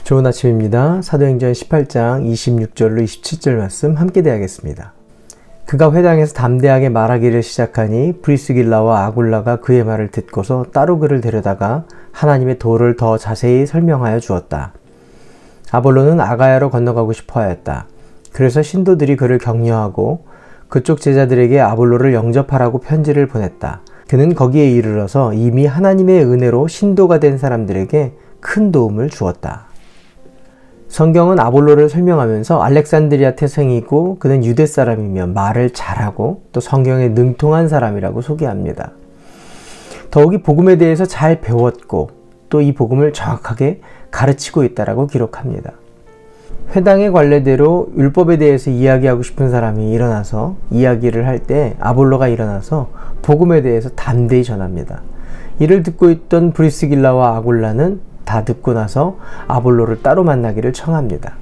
좋은 아침입니다. 사도행전 18장 26절로 27절 말씀 함께 대하겠습니다. 그가 회당에서 담대하게 말하기를 시작하니 브리스길라와 아굴라가 그의 말을 듣고서 따로 그를 데려다가 하나님의 도를 더 자세히 설명하여 주었다. 아볼로는 아가야로 건너가고 싶어 하였다. 그래서 신도들이 그를 격려하고 그쪽 제자들에게 아볼로를 영접하라고 편지를 보냈다. 그는 거기에 이르러서 이미 하나님의 은혜로 신도가 된 사람들에게 큰 도움을 주었다. 성경은 아볼로를 설명하면서 알렉산드리아 태생이고 그는 유대 사람이며 말을 잘하고 또 성경에 능통한 사람이라고 소개합니다. 더욱이 복음에 대해서 잘 배웠고 또 이 복음을 정확하게 가르치고 있다라고 기록합니다. 회당의 관례대로 율법에 대해서 이야기하고 싶은 사람이 일어나서 이야기를 할 때 아볼로가 일어나서 복음에 대해서 담대히 전합니다. 이를 듣고 있던 브리스길라와 아굴라는 다 듣고 나서 아볼로를 따로 만나기를 청합니다.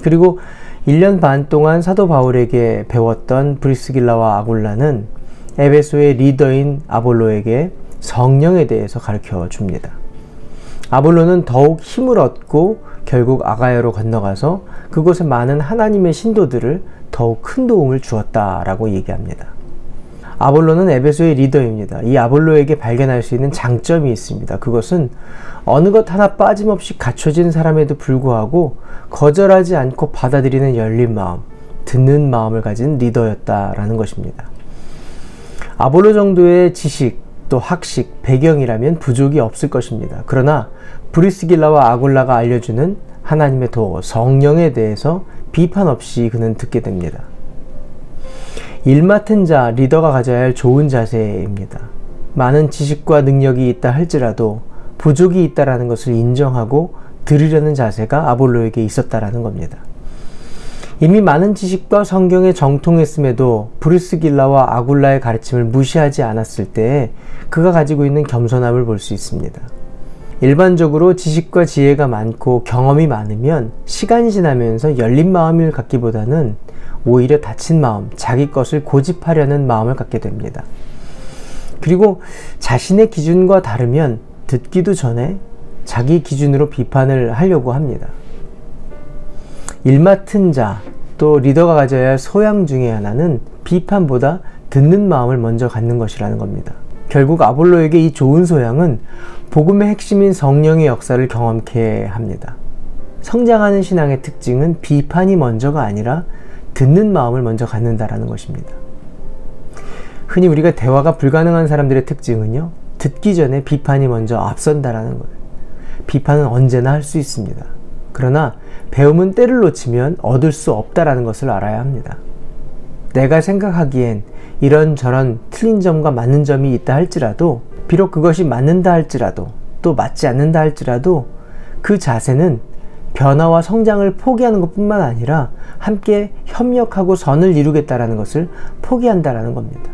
그리고 1년 반 동안 사도 바울에게 배웠던 브리스길라와 아굴라는 에베소의 리더인 아볼로에게 성령에 대해서 가르쳐 줍니다. 아볼로는 더욱 힘을 얻고 결국 아가야로 건너가서 그곳에 많은 하나님의 신도들을 더욱 큰 도움을 주었다라고 얘기합니다. 아볼로는 에베소의 리더입니다. 이 아볼로에게 발견할 수 있는 장점이 있습니다. 그것은 어느 것 하나 빠짐없이 갖춰진 사람에도 불구하고 거절하지 않고 받아들이는 열린 마음, 듣는 마음을 가진 리더였다라는 것입니다. 아볼로 정도의 지식, 또 학식, 배경이라면 부족이 없을 것입니다. 그러나 브리스길라와 아굴라가 알려주는 하나님의 도, 성령에 대해서 비판 없이 그는 듣게 됩니다. 일 맡은 자, 리더가 가져야 할 좋은 자세입니다. 많은 지식과 능력이 있다 할지라도 부족이 있다라는 것을 인정하고 들으려는 자세가 아볼로에게 있었다라는 겁니다. 이미 많은 지식과 성경에 정통했음에도 브리스길라와 아굴라의 가르침을 무시하지 않았을 때 그가 가지고 있는 겸손함을 볼 수 있습니다. 일반적으로 지식과 지혜가 많고 경험이 많으면 시간이 지나면서 열린 마음을 갖기보다는 오히려 닫힌 마음, 자기 것을 고집하려는 마음을 갖게 됩니다. 그리고 자신의 기준과 다르면 듣기도 전에 자기 기준으로 비판을 하려고 합니다. 일 맡은 자, 또 리더가 가져야 할 소양 중에 하나는 비판보다 듣는 마음을 먼저 갖는 것이라는 겁니다. 결국 아볼로에게 이 좋은 소양은 복음의 핵심인 성령의 역사를 경험케 합니다. 성장하는 신앙의 특징은 비판이 먼저가 아니라 듣는 마음을 먼저 갖는다라는 것입니다. 흔히 우리가 대화가 불가능한 사람들의 특징은요, 듣기 전에 비판이 먼저 앞선다라는 거예요. 비판은 언제나 할 수 있습니다. 그러나 배움은 때를 놓치면 얻을 수 없다라는 것을 알아야 합니다. 내가 생각하기엔 이런저런 틀린 점과 맞는 점이 있다 할지라도, 비록 그것이 맞는다 할지라도 또 맞지 않는다 할지라도 그 자세는 변화와 성장을 포기하는 것뿐만 아니라 함께 협력하고 선을 이루겠다라는 것을 포기한다라는 겁니다.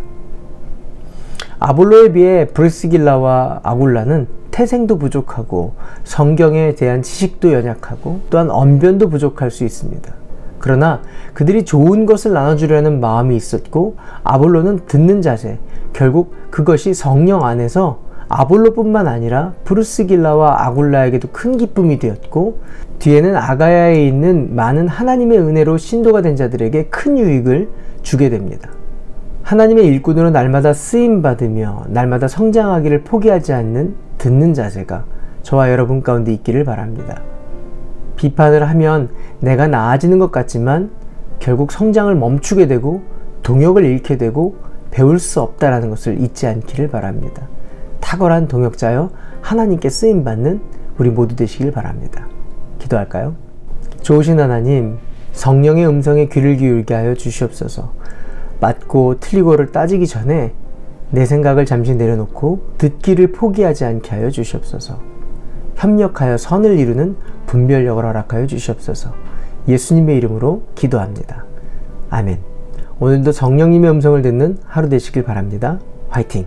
아볼로에 비해 브리스길라와 아굴라는 태생도 부족하고 성경에 대한 지식도 연약하고 또한 언변도 부족할 수 있습니다. 그러나 그들이 좋은 것을 나눠주려는 마음이 있었고 아볼로는 듣는 자세, 결국 그것이 성령 안에서 아볼로뿐만 아니라 브리스길라와 아굴라에게도 큰 기쁨이 되었고 뒤에는 아가야에 있는 많은 하나님의 은혜로 신도가 된 자들에게 큰 유익을 주게 됩니다. 하나님의 일꾼으로 날마다 쓰임받으며 날마다 성장하기를 포기하지 않는 듣는 자세가 저와 여러분 가운데 있기를 바랍니다. 비판을 하면 내가 나아지는 것 같지만 결국 성장을 멈추게 되고 동역을 잃게 되고 배울 수 없다는 것을 잊지 않기를 바랍니다. 탁월한 동역자여 하나님께 쓰임받는 우리 모두 되시길 바랍니다. 기도할까요? 좋으신 하나님, 성령의 음성에 귀를 기울게 하여 주시옵소서. 맞고 틀리고를 따지기 전에 내 생각을 잠시 내려놓고 듣기를 포기하지 않게 하여 주시옵소서. 협력하여 선을 이루는 분별력을 허락하여 주시옵소서. 예수님의 이름으로 기도합니다. 아멘. 오늘도 성령님의 음성을 듣는 하루 되시길 바랍니다. 화이팅!